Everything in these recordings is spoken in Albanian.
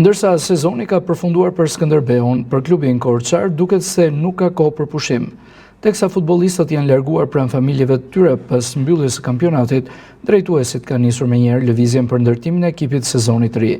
Ndërsa sezoni ka përfunduar për Skënderbeun, për klubin Korçar duket se nuk ka kohë për pushim. Teksa futbollistët janë larguar pranë familjeve të tyre pas mbylljes së kampionatit, drejtuesit kanë nisur menjëherë lëvizjen për ndërtimin e ekipit sezonit të ri,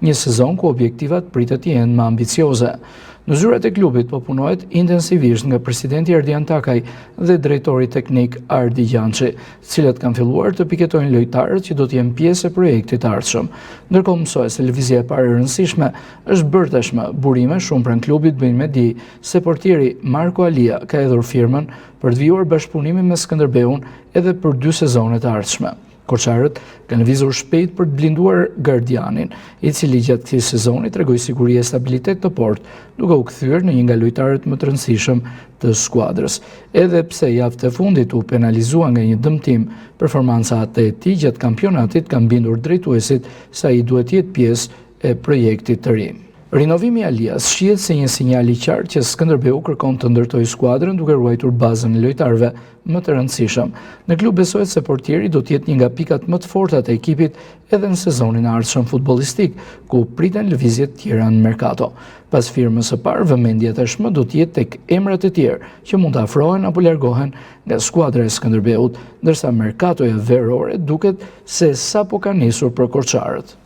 një sezon ku objektivat pritet të jenë më ambicioze. Në zyrat e klubit po punohet intensivisht nga presidenti Erdian Takaj dhe drejtori teknik Ardi Gjançi, të cilët kanë filluar të piketojnë lojtarët që do të jenë pjesë e projektit të ardhshëm. Ndërkohë mësohet se lëvizja e parë e rëndësishme është bërë tashmë. Burime shumë pranë klubit bëjnë me di se portieri Marko Alia ka hedhur firmën për të vijuar bashkëpunimin me Skënderbeun edhe për 2 sezone të ardhshme. Korçarët kanë lëvizur shpejt për të blinduar Gardianin, i cili gjatë këtij sezoni tregoi siguri e stabilitet të Port, duke u kthyer në një nga lojtarët më të rëndësishëm të skuadrës. Edhe pse javët e fundit u penalizua nga një dëmtim, performancat e tij gjatë kampionatit kanë bindur drejtuesit se ai duhet të jetë pjesë e projektit të ri. Rinovimi i Alias shihet si një sinjal i qartë që Skënderbeu kërkon të ndërtojë skuadrën duke ruajtur bazën e lojtarëve më të rëndësishëm. Në klub besohet se portieri do të jetë një nga pikat më të forta të ekipit edhe në sezonin e ardhshëm futbollistik, ku priten lëvizje të tjera në merkato. Pas firmës së parë, vëmendja tashmë do të jetë tek emrat e tjerë që mund të afrohen apo largohen nga skuadra e Skënderbeut, ndërsa merkatoja verore duket se sapo ka nisur për Korçarët.